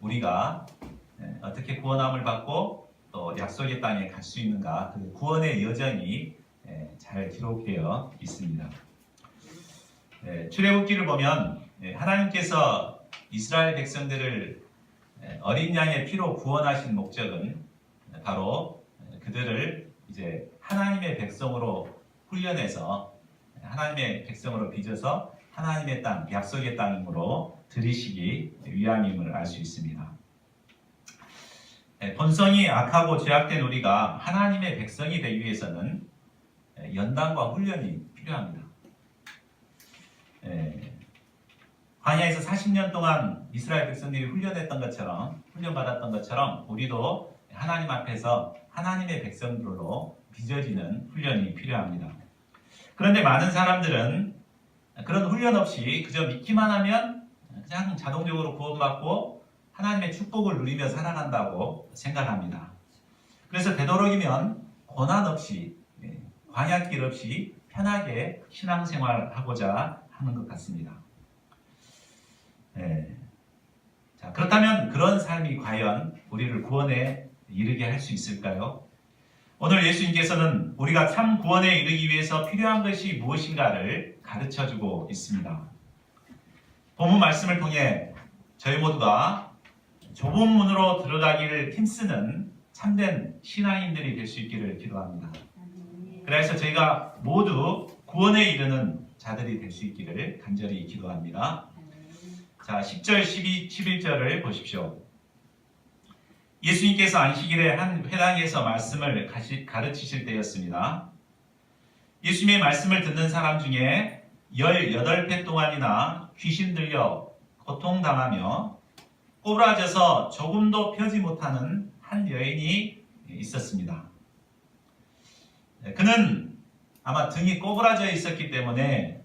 우리가 어떻게 구원함을 받고 또 약속의 땅에 갈 수 있는가, 그 구원의 여정이 잘 기록되어 있습니다. 출애굽기를 보면 하나님께서 이스라엘 백성들을 어린 양의 피로 구원하신 목적은 바로 그들을 이제 하나님의 백성으로 훈련해서 하나님의 백성으로 빚어서 하나님의 땅, 약속의 땅으로 들이시기 위함임을 알 수 있습니다. 본성이 악하고 죄악된 우리가 하나님의 백성이 되기 위해서는 연단과 훈련이 필요합니다. 광야에서 40년 동안 이스라엘 백성들이 훈련받았던 것처럼 우리도 하나님 앞에서 하나님의 백성들로 빚어지는 훈련이 필요합니다. 그런데 많은 사람들은 그런 훈련 없이 그저 믿기만 하면 그냥 자동적으로 구원받고 하나님의 축복을 누리며 살아간다고 생각합니다. 그래서 되도록이면 고난 없이, 광야길 없이 편하게 신앙생활하고자 하는 것 같습니다. 자, 그렇다면 그런 삶이 과연 우리를 구원에 이르게 할 수 있을까요? 오늘 예수님께서는 우리가 참 구원에 이르기 위해서 필요한 것이 무엇인가를 가르쳐주고 있습니다. 본문 말씀을 통해 저희 모두가 좁은 문으로 들어가기를 힘쓰는 참된 신앙인들이 될 수 있기를 기도합니다. 그래서 저희가 모두 구원에 이르는 자들이 될 수 있기를 간절히 기도합니다. 자, 10절, 12, 11절을 보십시오. 예수님께서 안식일에 한 회당에서 말씀을 가르치실 때였습니다. 예수님의 말씀을 듣는 사람 중에 18회 동안이나 귀신 들려 고통당하며 꼬부라져서 조금도 펴지 못하는 한 여인이 있었습니다. 그는 아마 등이 꼬부라져 있었기 때문에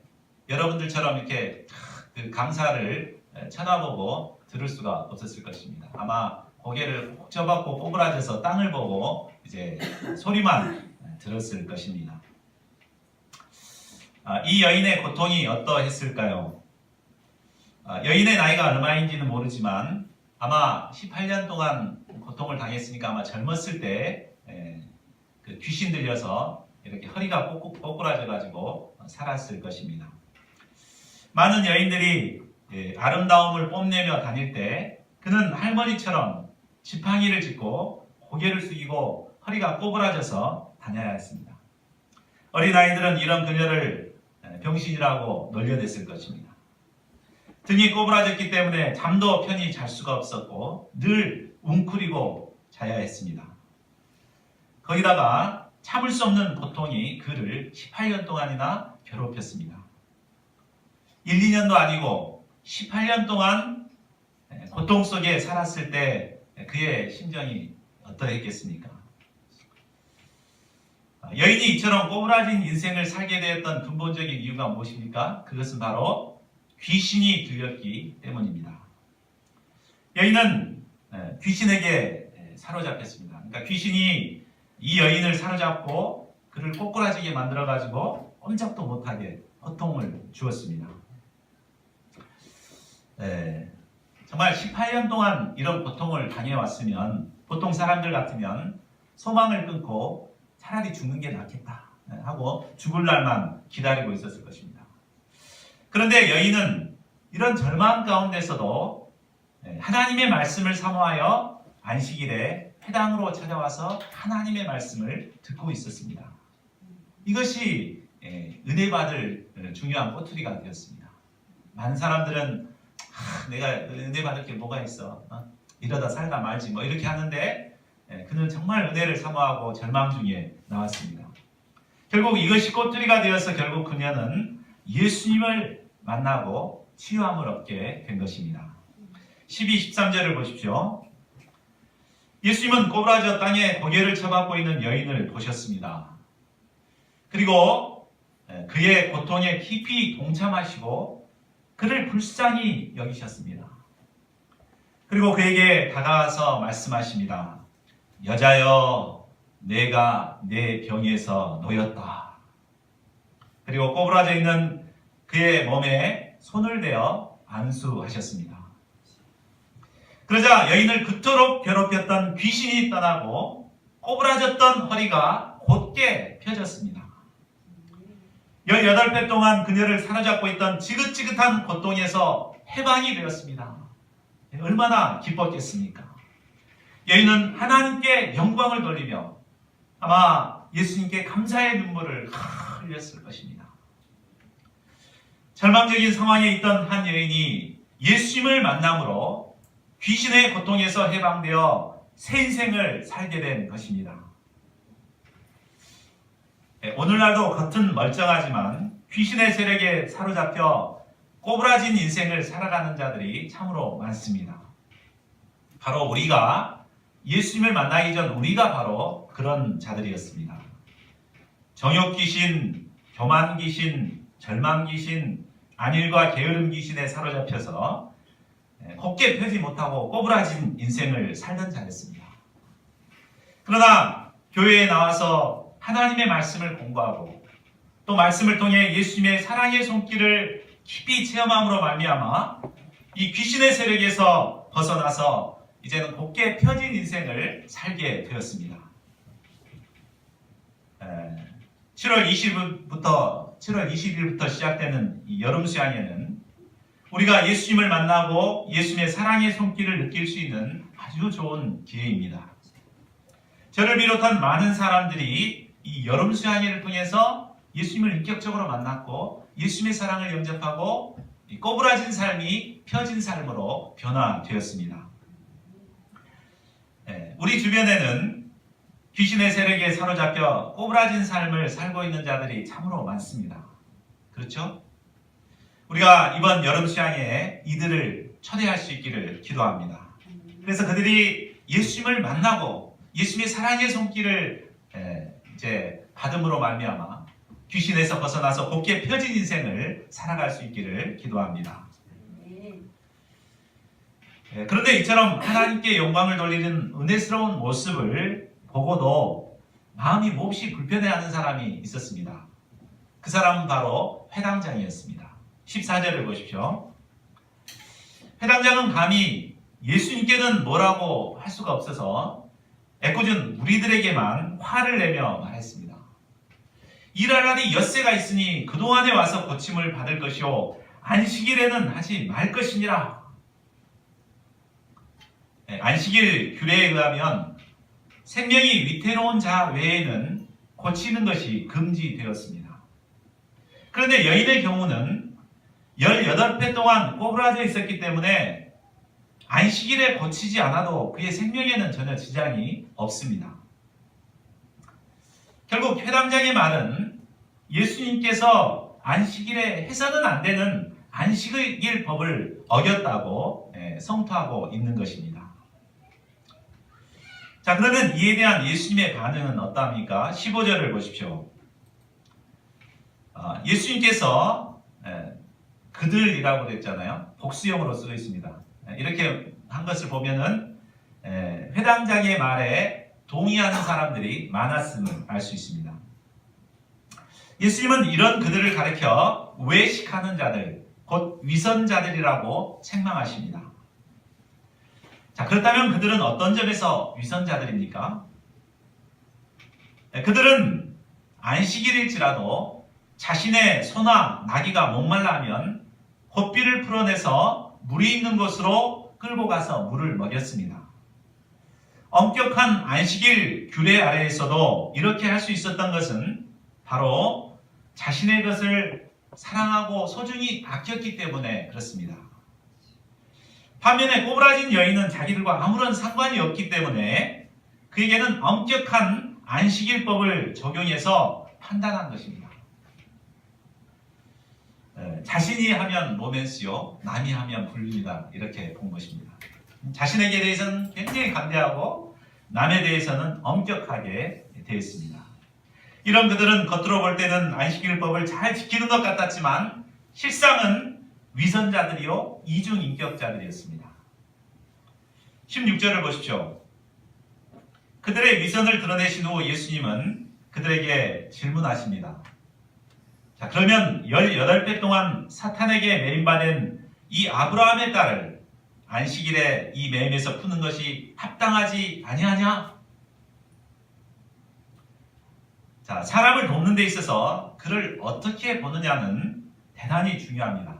여러분들처럼 이렇게 그 강사를 쳐다보고 들을 수가 없었을 것입니다. 아마 고개를 꼭 접었고 꼬부라져서 땅을 보고 이제 소리만 들었을 것입니다. 이 여인의 고통이 어떠했을까요? 여인의 나이가 얼마인지는 모르지만 아마 18년 동안 고통을 당했으니까 아마 젊었을 때 그 귀신 들려서 이렇게 허리가 꼬꾸라져 가지고 살았을 것입니다. 많은 여인들이 아름다움을 뽐내며 다닐 때 그는 할머니처럼 지팡이를 짚고 고개를 숙이고 허리가 꼬부라져서 다녀야 했습니다. 어린아이들은 이런 그녀를 병신이라고 놀려댔을 것입니다. 등이 꼬부라졌기 때문에 잠도 편히 잘 수가 없었고 늘 웅크리고 자야 했습니다. 거기다가 참을 수 없는 고통이 그를 18년 동안이나 괴롭혔습니다. 1, 2년도 아니고 18년 동안 고통 속에 살았을 때 그의 심정이 어떠했겠습니까? 여인이 이처럼 꼬부라진 인생을 살게 되었던 근본적인 이유가 무엇입니까? 그것은 바로 귀신이 들렸기 때문입니다. 여인은 귀신에게 사로잡혔습니다. 그러니까 귀신이 이 여인을 사로잡고 그를 꼬꾸라지게 만들어가지고 꼼짝도 못하게 고통을 주었습니다. 정말 18년 동안 이런 고통을 당해왔으면 보통 사람들 같으면 소망을 끊고 차라리 죽는 게 낫겠다 하고 죽을 날만 기다리고 있었을 것입니다. 그런데 여인은 이런 절망 가운데서도 하나님의 말씀을 사모하여 안식일에 회당으로 찾아와서 하나님의 말씀을 듣고 있었습니다. 이것이 은혜 받을 중요한 꼬투리가 되었습니다. 많은 사람들은 내가 은혜 받을 게 뭐가 있어? 이러다 살다 말지 뭐 이렇게 하는데 그는 정말 은혜를 사모하고 절망 중에 나왔습니다. 결국 이것이 꼬투리가 되어서 결국 그녀는 예수님을 만나고 치유함을 얻게 된 것입니다. 12, 13절을 보십시오. 예수님은 꼬부라져 땅에 고개를 쳐박고 있는 여인을 보셨습니다. 그리고 그의 고통에 깊이 동참하시고 그를 불쌍히 여기셨습니다. 그리고 그에게 다가와서 말씀하십니다. 여자여, 내가 내 병에서 놓였다. 그리고 꼬부라져 있는 그의 몸에 손을 대어 안수하셨습니다. 그러자 여인을 그토록 괴롭혔던 귀신이 떠나고 꼬부라졌던 허리가 곧게 펴졌습니다. 18배 동안 그녀를 사로잡고 있던 지긋지긋한 고통에서 해방이 되었습니다. 얼마나 기뻤겠습니까? 여인은 하나님께 영광을 돌리며 아마 예수님께 감사의 눈물을 흘렸을 것입니다. 절망적인 상황에 있던 한 여인이 예수님을 만남으로 귀신의 고통에서 해방되어 새 인생을 살게 된 것입니다. 오늘날도 겉은 멀쩡하지만 귀신의 세력에 사로잡혀 꼬부라진 인생을 살아가는 자들이 참으로 많습니다. 바로 우리가 예수님을 만나기 전 우리가 바로 그런 자들이었습니다. 정욕귀신, 교만귀신, 절망귀신, 안일과 게으름 귀신에 사로잡혀서 곱게 펴지 못하고 꼬부라진 인생을 살던 자였습니다. 그러나 교회에 나와서 하나님의 말씀을 공부하고 또 말씀을 통해 예수님의 사랑의 손길을 깊이 체험함으로 말미암아 이 귀신의 세력에서 벗어나서 이제는 곱게 펴진 인생을 살게 되었습니다. 7월 20일부터 시작되는 이 여름 수양회는 우리가 예수님을 만나고 예수님의 사랑의 손길을 느낄 수 있는 아주 좋은 기회입니다. 저를 비롯한 많은 사람들이 이 여름 수양회를 통해서 예수님을 인격적으로 만났고 예수님의 사랑을 영접하고 꼬부라진 삶이 펴진 삶으로 변화되었습니다. 우리 주변에는 귀신의 세력에 사로잡혀 꼬부라진 삶을 살고 있는 자들이 참으로 많습니다. 그렇죠? 우리가 이번 여름 수양회에 이들을 초대할 수 있기를 기도합니다. 그래서 그들이 예수님을 만나고 예수님의 사랑의 손길을 이제 받음으로 말미암아 귀신에서 벗어나서 곱게 펴진 인생을 살아갈 수 있기를 기도합니다. 그런데 이처럼 하나님께 영광을 돌리는 은혜스러운 모습을 보고도 마음이 몹시 불편해하는 사람이 있었습니다. 그 사람은 바로 회당장이었습니다. 14절을 보십시오. 회당장은 감히 예수님께는 뭐라고 할 수가 없어서 애꿎은 무리들에게만 화를 내며 말했습니다. 일할 날이 엿새가 있으니 그동안에 와서 고침을 받을 것이요 안식일에는 하지 말 것이니라. 안식일 규례에 의하면 생명이 위태로운 자 외에는 고치는 것이 금지되었습니다. 그런데 여인의 경우는 18회 동안 꼬부라져 있었기 때문에 안식일에 고치지 않아도 그의 생명에는 전혀 지장이 없습니다. 결국 회당장의 말은 예수님께서 안식일에 해서는 안 되는 안식일 법을 어겼다고 성토하고 있는 것입니다. 자, 그러면 이에 대한 예수님의 반응은 어떠합니까? 15절을 보십시오. 예수님께서 그들이라고 그랬잖아요. 복수형으로 쓰고 있습니다. 이렇게 한 것을 보면은 회당장의 말에 동의하는 사람들이 많았음을 알 수 있습니다. 예수님은 이런 그들을 가리켜 외식하는 자들, 곧 위선자들이라고 책망하십니다. 자, 그렇다면 그들은 어떤 점에서 위선자들입니까? 그들은 안식일일지라도 자신의 소나 나귀가 목말라 하면 헛비를 풀어내서 물이 있는 곳으로 끌고 가서 물을 먹였습니다. 엄격한 안식일 규례 아래에서도 이렇게 할 수 있었던 것은 바로 자신의 것을 사랑하고 소중히 아꼈기 때문에 그렇습니다. 반면에 꼬부라진 여인은 자기들과 아무런 상관이 없기 때문에 그에게는 엄격한 안식일법을 적용해서 판단한 것입니다. 자신이 하면 로맨스요, 남이 하면 불륜이다, 이렇게 본 것입니다. 자신에게 대해서는 굉장히 관대하고 남에 대해서는 엄격하게 되었습니다. 이런 그들은 겉으로 볼 때는 안식일법을 잘 지키는 것 같았지만 실상은 위선자들이요 이중인격자들이었습니다. 16절을 보십시오. 그들의 위선을 드러내신 후 예수님은 그들에게 질문하십니다. 자, 그러면 18배 동안 사탄에게 매임받은 이 아브라함의 딸을 안식일에 이 매임에서 푸는 것이 합당하지 아니하냐? 자, 사람을 돕는 데 있어서 그를 어떻게 보느냐는 대단히 중요합니다.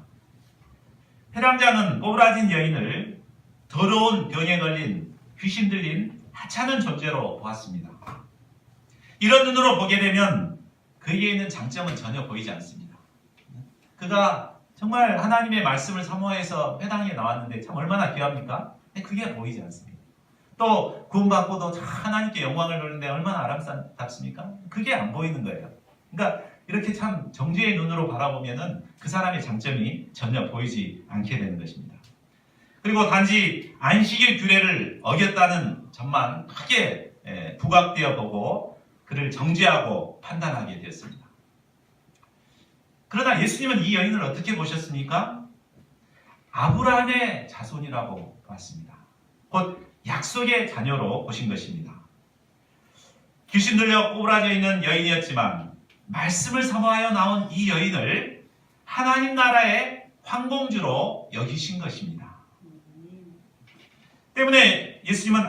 회당장은 꼬부라진 여인을 더러운 병에 걸린 귀신 들린 하찮은 존재로 보았습니다. 이런 눈으로 보게 되면 그에게 있는 장점은 전혀 보이지 않습니다. 그가 정말 하나님의 말씀을 사모해서 회당에 나왔는데 참 얼마나 귀합니까? 그게 보이지 않습니다. 또 구원받고도 하나님께 영광을 돌리는데 얼마나 아름답습니까? 그게 안 보이는 거예요. 그러니까 이렇게 참 정죄의 눈으로 바라보면은 그 사람의 장점이 전혀 보이지 않게 되는 것입니다. 그리고 단지 안식일 규례를 어겼다는 점만 크게 부각되어 보고 그를 정죄하고 판단하게 되었습니다. 그러나 예수님은 이 여인을 어떻게 보셨습니까? 아브라함의 자손이라고 봤습니다. 곧 약속의 자녀로 보신 것입니다. 귀신 들려 꼬부라져 있는 여인이었지만 말씀을 사모하여 나온 이 여인을 하나님 나라의 황공주로 여기신 것입니다. 때문에 예수님은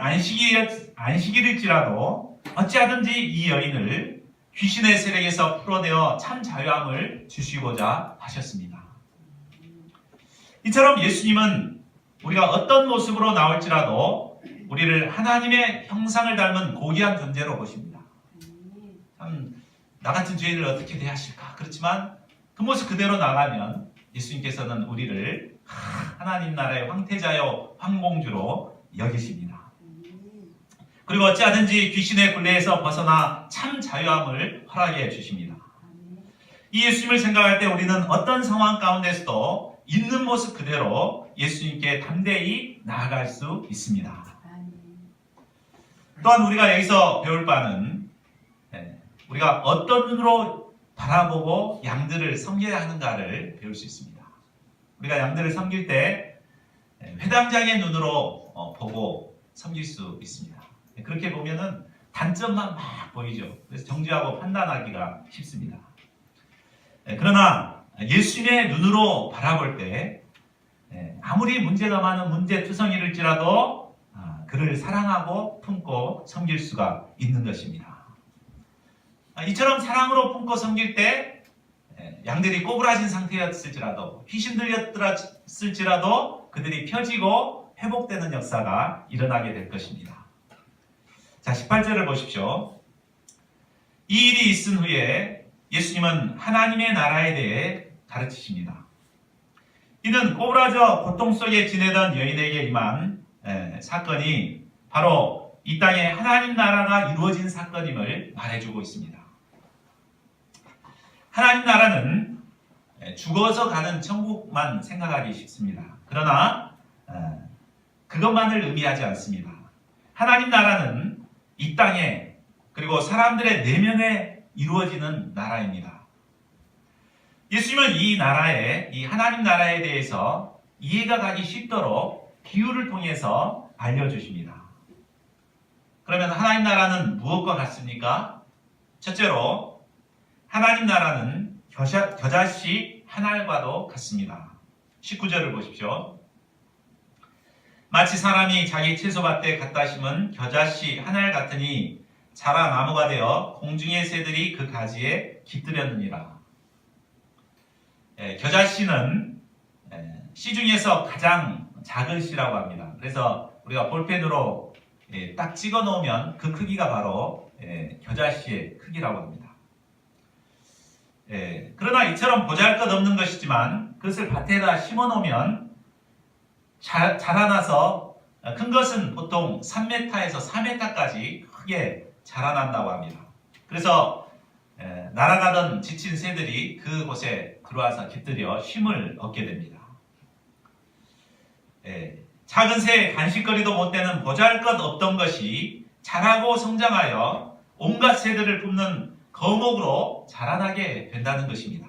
안식일일지라도 어찌하든지 이 여인을 귀신의 세력에서 풀어내어 참 자유함을 주시고자 하셨습니다. 이처럼 예수님은 우리가 어떤 모습으로 나올지라도 우리를 하나님의 형상을 닮은 고귀한 존재로 보십니다. 참 나 같은 죄인을 어떻게 대하실까? 그렇지만 그 모습 그대로 나가면 예수님께서는 우리를 하나님 나라의 황태자요 황공주로 여기십니다. 그리고 어찌하든지 귀신의 굴레에서 벗어나 참 자유함을 허락해 주십니다. 이 예수님을 생각할 때 우리는 어떤 상황 가운데서도 있는 모습 그대로 예수님께 담대히 나아갈 수 있습니다. 또한 우리가 여기서 배울 바는 우리가 어떤 눈으로 바라보고 양들을 섬겨야 하는가를 배울 수 있습니다. 우리가 양들을 섬길 때 회당장의 눈으로 보고 섬길 수 있습니다. 그렇게 보면은 단점만 막 보이죠. 그래서 정죄하고 판단하기가 쉽습니다. 그러나 예수님의 눈으로 바라볼 때 아무리 문제가 많은 문제투성이일지라도 그를 사랑하고 품고 섬길 수가 있는 것입니다. 이처럼 사랑으로 품고 섬길 때 양들이 꼬부라진 상태였을지라도 귀신 들렸을지라도 그들이 펴지고 회복되는 역사가 일어나게 될 것입니다. 자, 18절을 보십시오. 이 일이 있은 후에 예수님은 하나님의 나라에 대해 가르치십니다. 이는 꼬부라져 고통 속에 지내던 여인에게 임한 사건이 바로 이 땅에 하나님 나라가 이루어진 사건임을 말해주고 있습니다. 하나님 나라는 죽어서 가는 천국만 생각하기 쉽습니다. 그러나 그것만을 의미하지 않습니다. 하나님 나라는 이 땅에 그리고 사람들의 내면에 이루어지는 나라입니다. 예수님은 이 나라에, 이 하나님 나라에 대해서 이해가 가기 쉽도록 비유를 통해서 알려주십니다. 그러면 하나님 나라는 무엇과 같습니까? 첫째로 하나님 나라는 겨자씨 한 알과도 같습니다. 19절을 보십시오. 마치 사람이 자기 채소밭에 갖다 심은 겨자씨 한 알 같으니 자라 나무가 되어 공중의 새들이 그 가지에 깃들였느니라. 겨자씨는 씨 중에서 가장 작은 씨라고 합니다. 그래서 우리가 볼펜으로 딱 찍어 놓으면 그 크기가 바로 겨자씨의 크기라고 합니다. 그러나 이처럼 보잘것없는 것이지만 그것을 밭에다 심어 놓으면 자라나서 큰 것은 보통 3m에서 4m까지 크게 자라난다고 합니다. 그래서 날아가던 지친 새들이 그곳에 들어와서 깃들여 쉼을 얻게 됩니다. 작은 새의 간식거리도 못 되는 보잘것없던 것이 자라고 성장하여 온갖 새들을 뿜는 거목으로 자라나게 된다는 것입니다.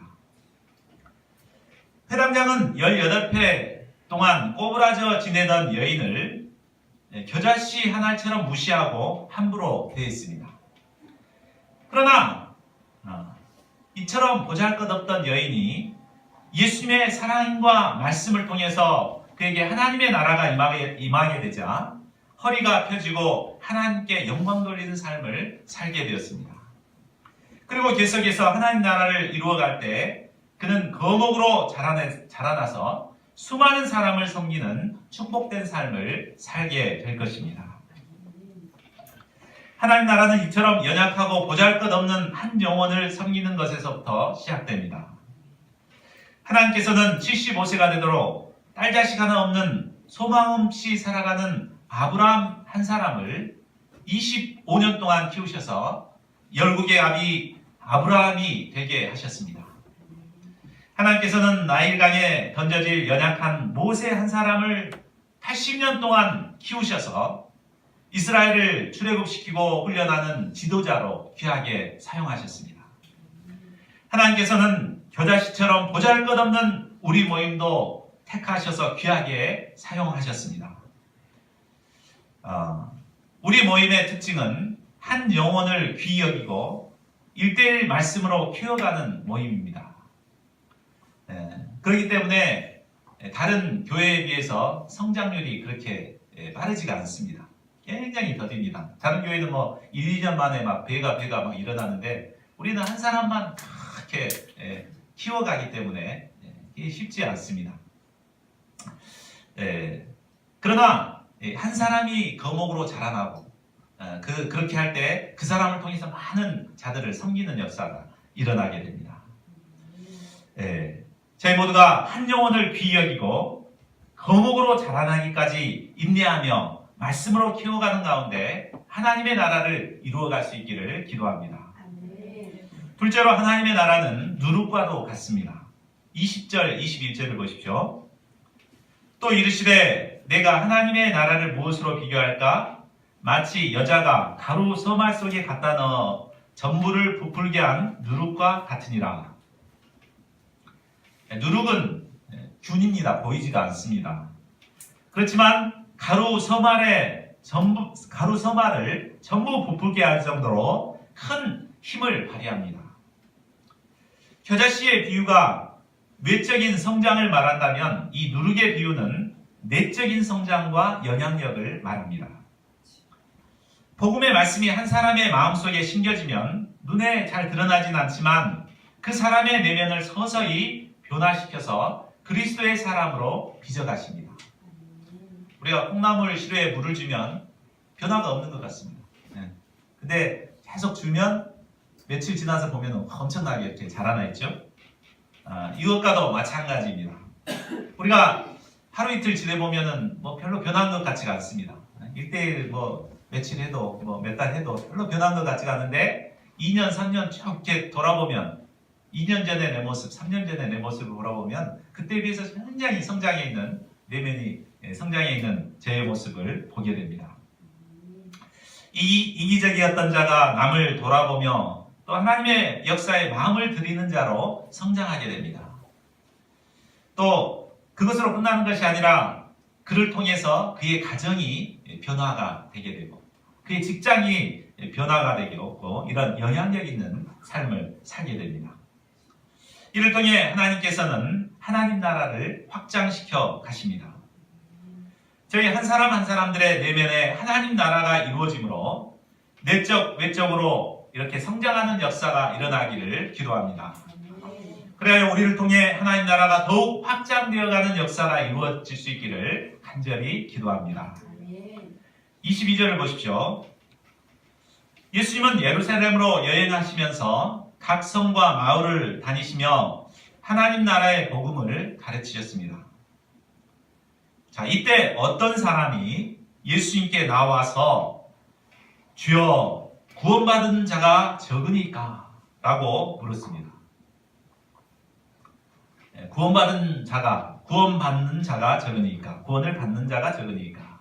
회당장은 18회 동안 꼬부라져 지내던 여인을 겨자씨 한 알처럼 무시하고 함부로 대했습니다. 그러나 이처럼 보잘것없던 여인이 예수님의 사랑과 말씀을 통해서 그에게 하나님의 나라가 임하게 되자 허리가 펴지고 하나님께 영광 돌리는 삶을 살게 되었습니다. 그리고 계속해서 하나님 나라를 이루어갈 때 그는 거목으로 자라나서 수많은 사람을 섬기는 축복된 삶을 살게 될 것입니다. 하나님 나라는 이처럼 연약하고 보잘것없는 한 영혼을 섬기는 것에서부터 시작됩니다. 하나님께서는 75세가 되도록 딸자식 하나 없는 소망 없이 살아가는 아브라함 한 사람을 25년 동안 키우셔서 열국의 아비 아브라함이 되게 하셨습니다. 하나님께서는 나일강에 던져질 연약한 모세 한 사람을 80년 동안 키우셔서 이스라엘을 출애굽시키고 훈련하는 지도자로 귀하게 사용하셨습니다. 하나님께서는 겨자씨처럼 보잘것없는 우리 모임도 택하셔서 귀하게 사용하셨습니다. 우리 모임의 특징은 한 영혼을 귀히 여기고 1:1 말씀으로 키워가는 모임입니다. 그렇기 때문에 다른 교회에 비해서 성장률이 그렇게 빠르지가 않습니다. 굉장히 더딥니다. 다른 교회는 뭐 1, 2년 만에 막 배가 막 일어나는데 우리는 한 사람만 그렇게 키워가기 때문에 이게 쉽지 않습니다. 그러나 한 사람이 거목으로 자라나고 그렇게 할 때 그 사람을 통해서 많은 자들을 섬기는 역사가 일어나게 됩니다. 저희 모두가 한 영혼을 귀히 여기고 거목으로 자라나기까지 인내하며 말씀으로 키워가는 가운데 하나님의 나라를 이루어갈 수 있기를 기도합니다. 둘째로 하나님의 나라는 누룩과도 같습니다. 20절, 21절을 보십시오. 또 이르시되 내가 하나님의 나라를 무엇으로 비교할까? 마치 여자가 가루 서말 속에 갖다 넣어 전부를 부풀게 한 누룩과 같으니라. 누룩은 균입니다. 보이지가 않습니다. 그렇지만 가루 서말을 전부 부풀게 할 정도로 큰 힘을 발휘합니다. 겨자씨의 비유가 외적인 성장을 말한다면 이 누룩의 비유는 내적인 성장과 영향력을 말합니다. 복음의 말씀이 한 사람의 마음속에 심겨지면 눈에 잘 드러나진 않지만 그 사람의 내면을 서서히 변화시켜서 그리스도의 사람으로 빚어가십니다. 우리가 콩나물 시루에 물을 주면 변화가 없는 것 같습니다. 근데 계속 주면 며칠 지나서 보면 엄청나게 이렇게 자라나 있죠. 이것과도 마찬가지입니다. 우리가 하루 이틀 지내보면은 뭐 별로 변한 것 같지가 않습니다. 1:1 뭐 며칠 해도 뭐 몇 달 해도 별로 변한 것 같지가 않은데 2년, 3년 쭉 이렇게 돌아보면 2년 전에 내 모습, 3년 전에 내 모습을 돌아보면 그때에 비해서 굉장히 성장해 있는 내면이 성장해 있는 제 모습을 보게 됩니다. 이기적이었던 자가 남을 돌아보며 또 하나님의 역사에 마음을 들이는 자로 성장하게 됩니다. 또 그것으로 끝나는 것이 아니라 그를 통해서 그의 가정이 변화가 되게 되고 그의 직장이 변화가 되고 이런 영향력 있는 삶을 살게 됩니다. 이를 통해 하나님께서는 하나님 나라를 확장시켜 가십니다. 저희 한 사람 한 사람들의 내면에 하나님 나라가 이루어지므로 내적, 외적으로 이렇게 성장하는 역사가 일어나기를 기도합니다. 그래야 우리를 통해 하나님 나라가 더욱 확장되어가는 역사가 이루어질 수 있기를 간절히 기도합니다. 22절을 보십시오. 예수님은 예루살렘으로 여행하시면서 각 성과 마을을 다니시며 하나님 나라의 복음을 가르치셨습니다. 자, 이때 어떤 사람이 예수님께 나와서 주여 구원받은 자가 적으니까? 라고 물었습니다. 구원받는 자가 적으니까, 구원을 받는 자가 적으니까.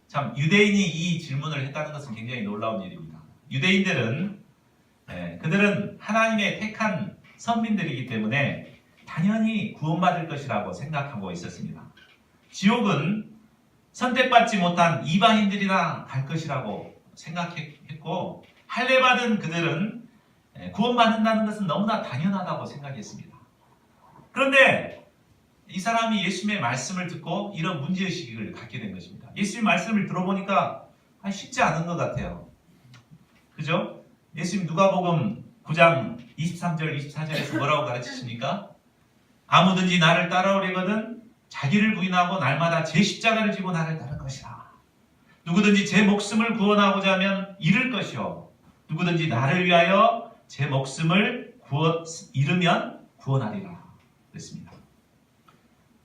참 유대인이 이 질문을 했다는 것은 굉장히 놀라운 일입니다. 유대인들은 그들은 하나님의 택한 선민들이기 때문에 당연히 구원받을 것이라고 생각하고 있었습니다. 지옥은 선택받지 못한 이방인들이나 갈 것이라고 생각했고 할례받은 그들은 구원받는다는 것은 너무나 당연하다고 생각했습니다. 그런데 이 사람이 예수님의 말씀을 듣고 이런 문제의식을 갖게 된 것입니다. 예수님 말씀을 들어보니까 쉽지 않은 것 같아요. 그죠? 예수님 누가복음 9장 23절 24절에서 뭐라고 가르치십니까? 아무든지 나를 따라오려거든 자기를 부인하고 날마다 제 십자가를 지고 나를 따를 것이라. 누구든지 제 목숨을 구원하고자 하면 잃을 것이요 누구든지 나를 위하여 제 목숨을 잃으면 구원하리라 그랬습니다.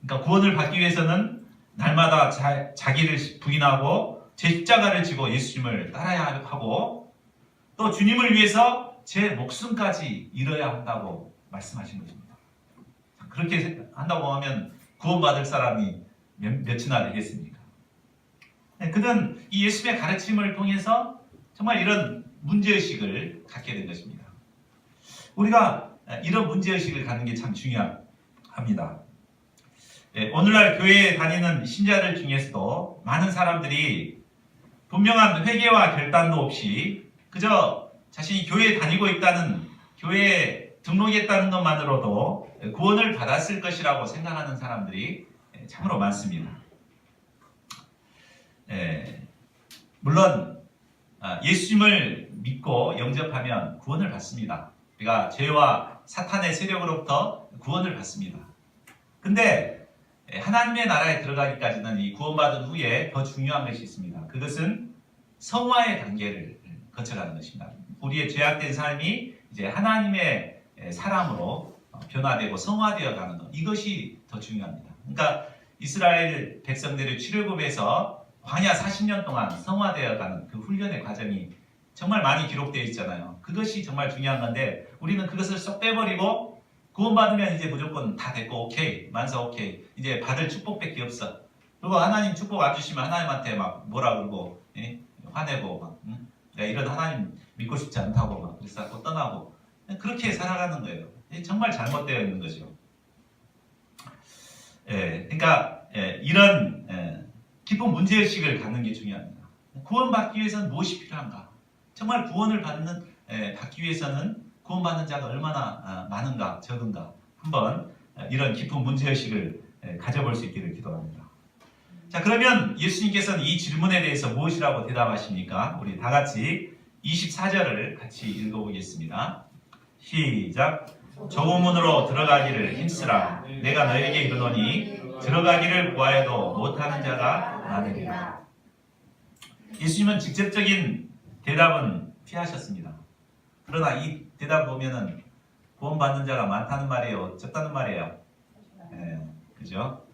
그러니까 구원을 받기 위해서는 날마다 자기를 부인하고 제 십자가를 지고 예수님을 따라야 하고 또 주님을 위해서 제 목숨까지 잃어야 한다고 말씀하신 것입니다. 그렇게 한다고 하면 구원받을 사람이 몇이나 되겠습니까? 그는 이 예수님의 가르침을 통해서 정말 이런 문제의식을 갖게 된 것입니다. 우리가 이런 문제의식을 갖는 게 참 중요합니다. 오늘날 교회에 다니는 신자들 중에서도 많은 사람들이 분명한 회개와 결단도 없이 그저 자신이 교회에 다니고 있다는, 교회에 등록했다는 것만으로도 구원을 받았을 것이라고 생각하는 사람들이 참으로 많습니다. 물론 예수님을 믿고 영접하면 구원을 받습니다. 우리가 죄와 사탄의 세력으로부터 구원을 받습니다. 근데 하나님의 나라에 들어가기까지는 이 구원받은 후에 더 중요한 것이 있습니다. 그것은 성화의 단계를 거쳐가는 것입니다. 우리의 죄악된 삶이 이제 하나님의 사람으로 변화되고 성화되어 가는 것, 이것이 더 중요합니다. 그러니까 이스라엘 백성들의 출애굽에서 광야 40년 동안 성화되어 가는 그 훈련의 과정이 정말 많이 기록되어 있잖아요. 그것이 정말 중요한 건데 우리는 그것을 쏙 빼버리고 구원받으면 이제 무조건 다 됐고 오케이, 만사 오케이, 이제 받을 축복밖에 없어. 그리고 하나님 축복 안 주시면 하나님한테 막 뭐라 그러고 화내고 막 내가 이런 하나님 믿고 싶지 않다고 막 그래서 자꾸 떠나고 그렇게 살아가는 거예요. 정말 잘못되어 있는 거죠. 그러니까 이런 깊은 문제의식을 갖는 게 중요합니다. 구원받기 위해서는 무엇이 필요한가? 정말 구원을 받기 위해서는 구원받는 자가 얼마나 많은가, 적은가? 한번 이런 깊은 문제의식을 가져볼 수 있기를 기도합니다. 자, 그러면 예수님께서는 이 질문에 대해서 무엇이라고 대답하십니까? 우리 다 같이 24절을 같이 읽어보겠습니다. 시작. 좁은 문으로 들어가기를 힘쓰라. 내가 너에게 이르노니 들어가기를 구하여도 못하는 자가 많으리라. 예수님은 직접적인 대답은 피하셨습니다. 그러나 이 대답 보면은 구원받는 자가 많다는 말이에요, 적다는 말이에요. 그죠?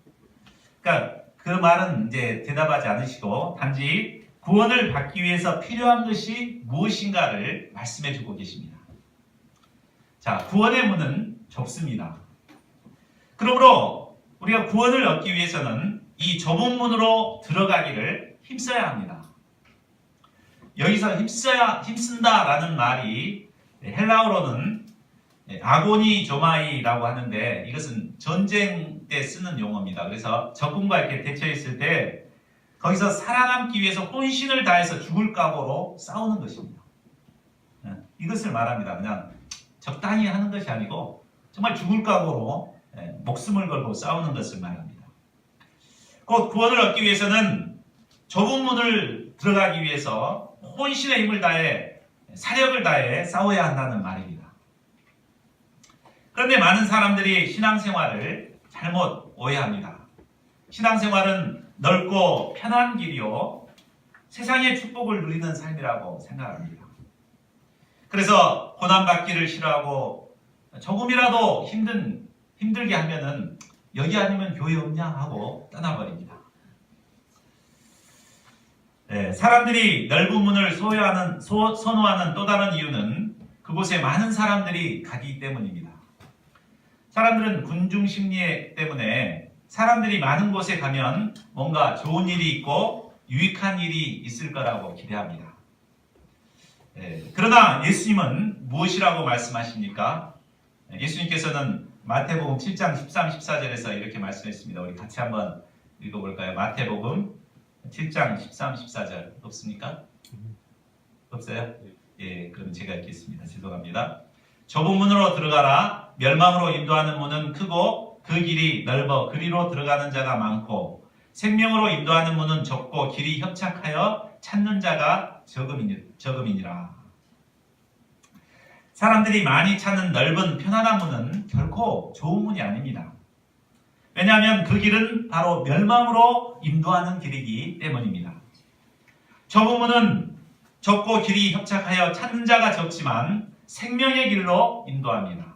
그러니까 그 말은 이제 대답하지 않으시고 단지 구원을 받기 위해서 필요한 것이 무엇인가를 말씀해 주고 계십니다. 자, 구원의 문은 좁습니다. 그러므로 우리가 구원을 얻기 위해서는 이 좁은 문으로 들어가기를 힘써야 합니다. 여기서 힘쓴다라는 말이 헬라어로는 아고니 조마이라고 하는데 이것은 전쟁 때 쓰는 용어입니다. 그래서 적군과 이렇게 대처했을 때 거기서 살아남기 위해서 혼신을 다해서 죽을 각오로 싸우는 것입니다. 이것을 말합니다. 그냥 적당히 하는 것이 아니고 정말 죽을 각오로 목숨을 걸고 싸우는 것을 말합니다. 곧 구원을 얻기 위해서는 좁은 문을 들어가기 위해서 혼신의 힘을 다해 사력을 다해 싸워야 한다는 말입니다. 그런데 많은 사람들이 신앙생활을 잘못 오해합니다. 신앙생활은 넓고 편한 길이요 세상의 축복을 누리는 삶이라고 생각합니다. 그래서 고난받기를 싫어하고 조금이라도 힘들게 하면은 여기 아니면 교회 없냐 하고 떠나버립니다. 사람들이 넓은 문을 선호하는 또 다른 이유는 그곳에 많은 사람들이 가기 때문입니다. 사람들은 군중 심리 때문에 사람들이 많은 곳에 가면 뭔가 좋은 일이 있고 유익한 일이 있을 거라고 기대합니다. 그러나 예수님은 무엇이라고 말씀하십니까? 예수님께서는 마태복음 7장 13, 14절에서 이렇게 말씀했습니다. 우리 같이 한번 읽어볼까요? 마태복음 7장 13, 14절 없습니까? 없어요? 예, 그럼 제가 읽겠습니다. 죄송합니다. 좁은 문으로 들어가라. 멸망으로 인도하는 문은 크고 그 길이 넓어 그리로 들어가는 자가 많고 생명으로 인도하는 문은 좁고 길이 협착하여 찾는 자가 적음이니라. 사람들이 많이 찾는 넓은 편안한 문은 결코 좋은 문이 아닙니다. 왜냐하면 그 길은 바로 멸망으로 인도하는 길이기 때문입니다. 좁은 문은 좁고 길이 협착하여 찾는 자가 적지만 생명의 길로 인도합니다.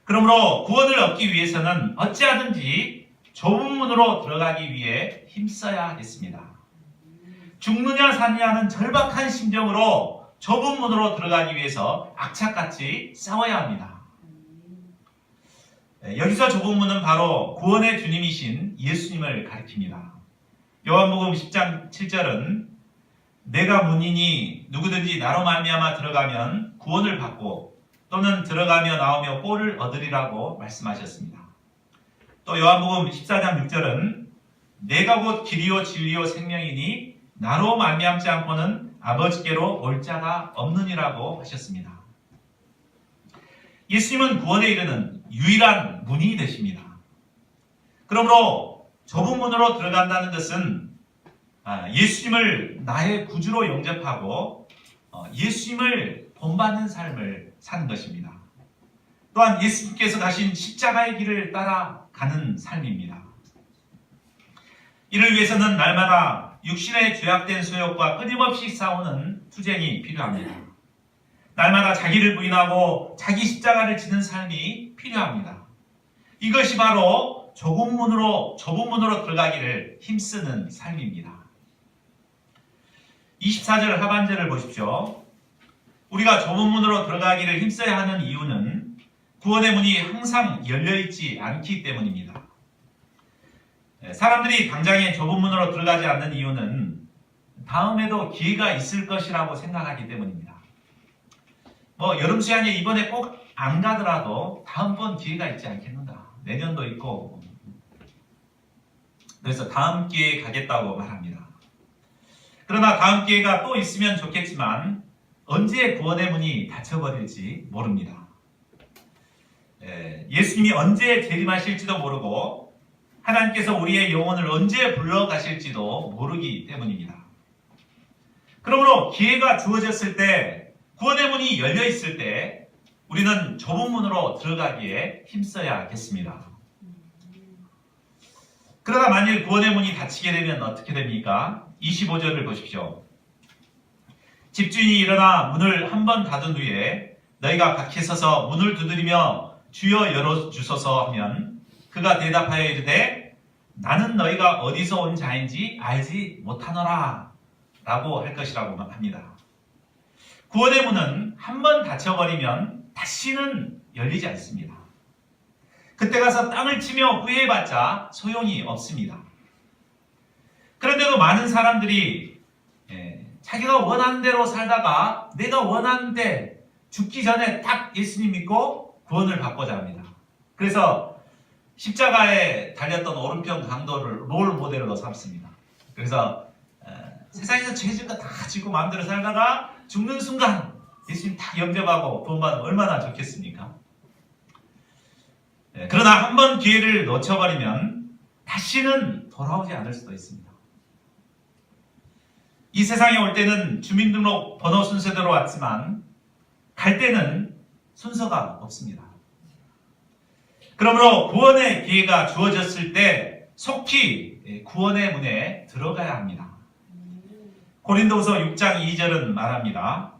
그러므로 구원을 얻기 위해서는 어찌하든지 좁은 문으로 들어가기 위해 힘써야 하겠습니다. 죽느냐 사느냐는 절박한 심정으로 좁은 문으로 들어가기 위해서 악착같이 싸워야 합니다. 여기서 좁은 문은 바로 구원의 주님이신 예수님을 가리킵니다. 요한복음 10장 7절은 내가 문이니 누구든지 나로 말미암아 들어가면 구원을 받고 또는 들어가며 나오며 꼴을 얻으리라고 말씀하셨습니다. 또 요한복음 14장 6절은 내가 곧 길이요 진리요 생명이니 나로 말미암지 않고는 아버지께로 올 자가 없느니라고 하셨습니다. 예수님은 구원에 이르는 유일한 문이 되십니다. 그러므로 좁은 문으로 들어간다는 것은 예수님을 나의 구주로 영접하고 예수님을 본받는 삶을 사는 것입니다. 또한 예수님께서 가신 십자가의 길을 따라가는 삶입니다. 이를 위해서는 날마다 육신의 죄악된 소욕과 끊임없이 싸우는 투쟁이 필요합니다. 날마다 자기를 부인하고 자기 십자가를 지는 삶이 필요합니다. 이것이 바로 좁은 문으로 들어가기를 힘쓰는 삶입니다. 24절 하반절을 보십시오. 우리가 좁은 문으로 들어가기를 힘써야 하는 이유는 구원의 문이 항상 열려있지 않기 때문입니다. 사람들이 당장에 좁은 문으로 들어가지 않는 이유는 다음에도 기회가 있을 것이라고 생각하기 때문입니다. 여름 수양에 이번에 꼭 안 가더라도 다음번 기회가 있지 않겠는가. 내년도 있고. 그래서 다음 기회에 가겠다고 말합니다. 그러나 다음 기회가 또 있으면 좋겠지만 언제 구원의 문이 닫혀버릴지 모릅니다. 예수님이 언제 재림하실지도 모르고 하나님께서 우리의 영혼을 언제 불러가실지도 모르기 때문입니다. 그러므로 기회가 주어졌을 때, 구원의 문이 열려있을 때 우리는 좁은 문으로 들어가기에 힘써야겠습니다. 그러다 만일 구원의 문이 닫히게 되면 어떻게 됩니까? 25절을 보십시오. 집주인이 일어나 문을 한 번 닫은 후에 너희가 밖에 서서 문을 두드리며 주여 열어주소서 하면 그가 대답하여 이르되 나는 너희가 어디서 온 자인지 알지 못하노라 라고 할 것이라고 합니다. 구원의 문은 한 번 닫혀버리면 다시는 열리지 않습니다. 그때 가서 땅을 치며 후회해봤자 소용이 없습니다. 그런데도 많은 사람들이 자기가 원하는 대로 살다가 내가 원하는데 죽기 전에 딱 예수님 믿고 구원을 받고자 합니다. 그래서 십자가에 달렸던 오른편 강도를 롤 모델로 삼습니다. 그래서 세상에서 죄진 거 다 지고 마음대로 살다가 죽는 순간 예수님 다 영접하고 구원받으면 얼마나 좋겠습니까? 그러나 한 번 기회를 놓쳐버리면 다시는 돌아오지 않을 수도 있습니다. 이 세상에 올 때는 주민등록 번호 순서대로 왔지만 갈 때는 순서가 없습니다. 그러므로 구원의 기회가 주어졌을 때 속히 구원의 문에 들어가야 합니다. 고린도후서 6장 2절은 말합니다.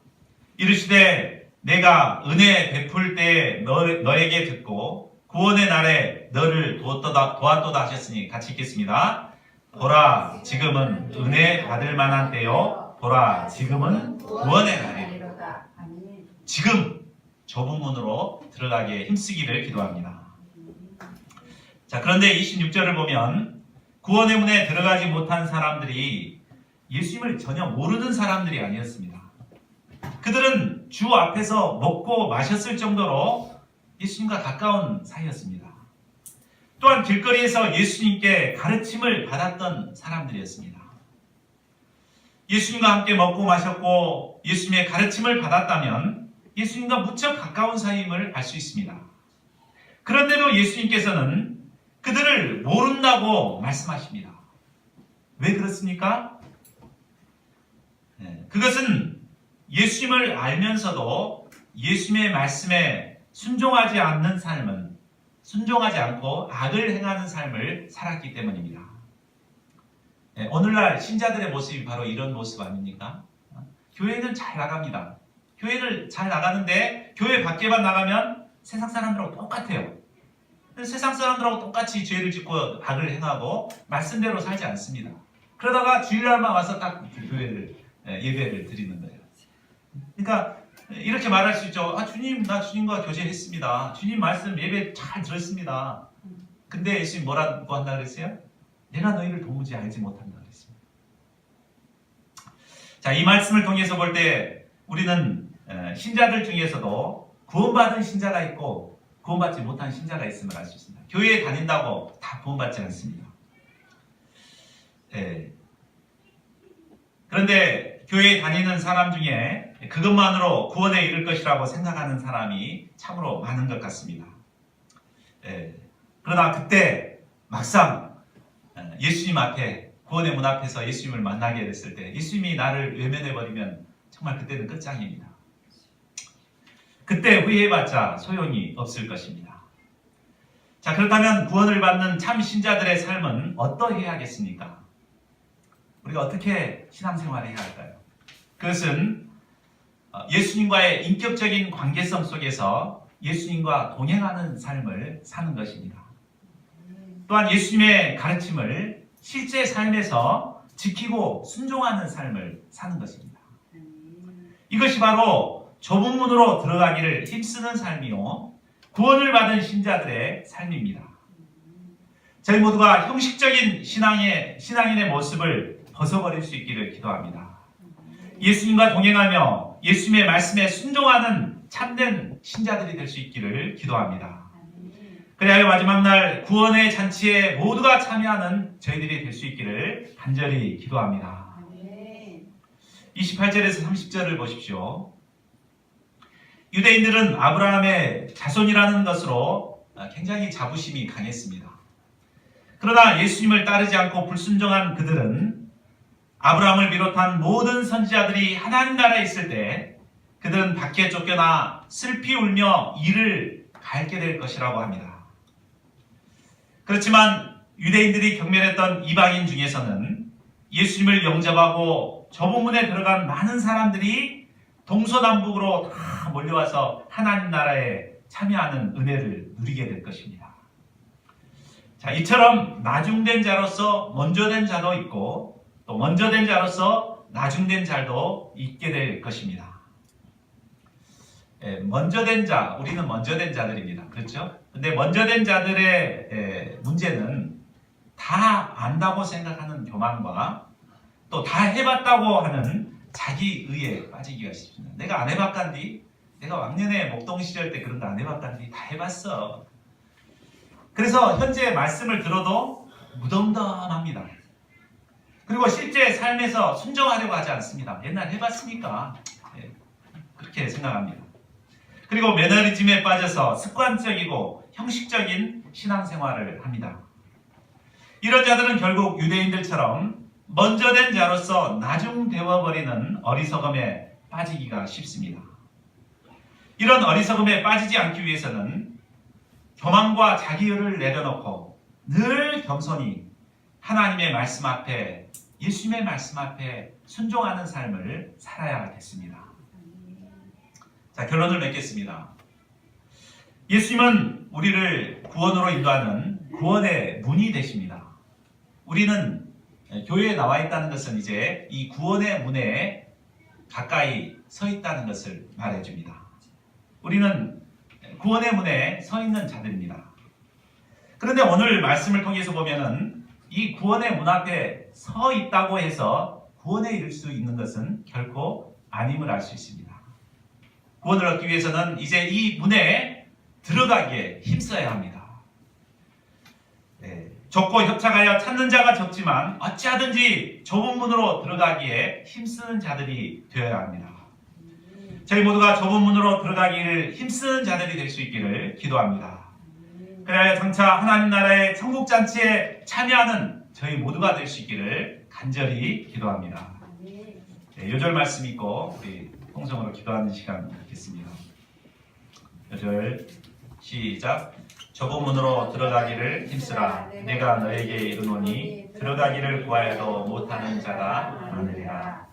이르시되 내가 은혜 베풀 때에 너에게 듣고 구원의 날에 너를 도왔도다 하셨으니 같이 읽겠습니다. 보라 지금은 은혜 받을 만한 때요 보라 지금은 구원의 날이로다. 지금 좁은 문으로 들어가기에 힘쓰기를 기도합니다. 자, 그런데 26절을 보면 구원의 문에 들어가지 못한 사람들이 예수님을 전혀 모르는 사람들이 아니었습니다. 그들은 주 앞에서 먹고 마셨을 정도로 예수님과 가까운 사이였습니다. 또한 길거리에서 예수님께 가르침을 받았던 사람들이었습니다. 예수님과 함께 먹고 마셨고 예수님의 가르침을 받았다면 예수님과 무척 가까운 사이임을 알 수 있습니다. 그런데도 예수님께서는 그들을 모른다고 말씀하십니다. 왜 그렇습니까? 그것은 예수님을 알면서도 예수님의 말씀에 순종하지 않는 삶은, 순종하지 않고 악을 행하는 삶을 살았기 때문입니다. 오늘날 신자들의 모습이 바로 이런 모습 아닙니까? 교회는 잘 나갑니다. 교회를 잘 나가는데 교회 밖에만 나가면 세상 사람들하고 똑같아요. 세상 사람들하고 똑같이 죄를 짓고 악을 행하고 말씀대로 살지 않습니다. 그러다가 주일날만 와서 딱 교회를 예배를 드리는 거예요. 그러니까 이렇게 말할 수 있죠. 주님, 나 주님과 교제했습니다. 주님 말씀 예배 잘 들었습니다. 근데 예수님 뭐라고 한다 그랬어요? 내가 너희를 도무지 알지 못한다 그랬습니다. 자, 이 말씀을 통해서 볼 때 우리는 신자들 중에서도 구원받은 신자가 있고 구원받지 못한 신자가 있음을 알 수 있습니다. 교회에 다닌다고 다 구원받지 않습니다. 그런데 교회에 다니는 사람 중에 그것만으로 구원에 이를 것이라고 생각하는 사람이 참으로 많은 것 같습니다. 그러나 그때 막상 예수님 앞에, 구원의 문 앞에서 예수님을 만나게 됐을 때 예수님이 나를 외면해버리면 정말 그때는 끝장입니다. 그때 후회해봤자 소용이 없을 것입니다. 자, 그렇다면 구원을 받는 참 신자들의 삶은 어떠해야겠습니까? 우리가 어떻게 신앙생활을 해야 할까요? 그것은 예수님과의 인격적인 관계성 속에서 예수님과 동행하는 삶을 사는 것입니다. 또한 예수님의 가르침을 실제 삶에서 지키고 순종하는 삶을 사는 것입니다. 이것이 바로 좁은 문으로 들어가기를 힘쓰는 삶이요, 구원을 받은 신자들의 삶입니다. 저희 모두가 형식적인 신앙인의 모습을 벗어버릴 수 있기를 기도합니다. 예수님과 동행하며 예수님의 말씀에 순종하는 참된 신자들이 될 수 있기를 기도합니다. 그래야 마지막 날 구원의 잔치에 모두가 참여하는 저희들이 될 수 있기를 간절히 기도합니다. 28절에서 30절을 보십시오. 유대인들은 아브라함의 자손이라는 것으로 굉장히 자부심이 강했습니다. 그러나 예수님을 따르지 않고 불순종한 그들은 아브라함을 비롯한 모든 선지자들이 하나님 나라에 있을 때 그들은 밖에 쫓겨나 슬피 울며 이를 갈게 될 것이라고 합니다. 그렇지만 유대인들이 경멸했던 이방인 중에서는 예수님을 영접하고 좁은 문에 들어간 많은 사람들이 동서남북으로 다 몰려와서 하나님 나라에 참여하는 은혜를 누리게 될 것입니다. 자, 이처럼 나중된 자로서 먼저 된 자도 있고 또 먼저 된 자로서 나중된 자도 있게 될 것입니다. 먼저 된 자, 우리는 먼저 된 자들입니다. 그렇죠? 근데 먼저 된 자들의 문제는 다 안다고 생각하는 교만과 또 다 해봤다고 하는 자기 의에 빠지기가 쉽습니다. 내가 안 해봤간디? 내가 왕년에 목동 시절 때 그런 거 안 해봤간디? 다 해봤어. 그래서 현재 말씀을 들어도 무덤덤합니다. 그리고 실제 삶에서 순종하려고 하지 않습니다. 옛날 해봤으니까 그렇게 생각합니다. 그리고 매너리즘에 빠져서 습관적이고 형식적인 신앙생활을 합니다. 이런 자들은 결국 유대인들처럼 먼저 된 자로서 나중되어버리는 어리석음에 빠지기가 쉽습니다. 이런 어리석음에 빠지지 않기 위해서는 교만과 자기의를 내려놓고 늘 겸손히 하나님의 말씀 앞에, 예수님의 말씀 앞에 순종하는 삶을 살아야겠습니다. 자, 결론을 맺겠습니다. 예수님은 우리를 구원으로 인도하는 구원의 문이 되십니다. 우리는 교회에 나와 있다는 것은 이제 이 구원의 문에 가까이 서 있다는 것을 말해줍니다. 우리는 구원의 문에 서 있는 자들입니다. 그런데 오늘 말씀을 통해서 보면은 이 구원의 문 앞에 서 있다고 해서 구원에 이를 수 있는 것은 결코 아님을 알 수 있습니다. 구원을 얻기 위해서는 이제 이 문에 들어가기에 힘써야 합니다. 적고 협착하여 찾는 자가 적지만 어찌하든지 좁은 문으로 들어가기에 힘쓰는 자들이 되어야 합니다. 저희 모두가 좁은 문으로 들어가기를 힘쓰는 자들이 될 수 있기를 기도합니다. 그래야 장차 하나님 나라의 천국 잔치에 참여하는 저희 모두가 될 수 있기를 간절히 기도합니다. 네, 요절 말씀 읽고 우리 통성으로 기도하는 시간 갖겠습니다. 요절 시작. 좁은 문으로 들어가기를 힘쓰라. 내가 너에게 이르노니 들어가기를 구하여도 못하는 자가 많으리라.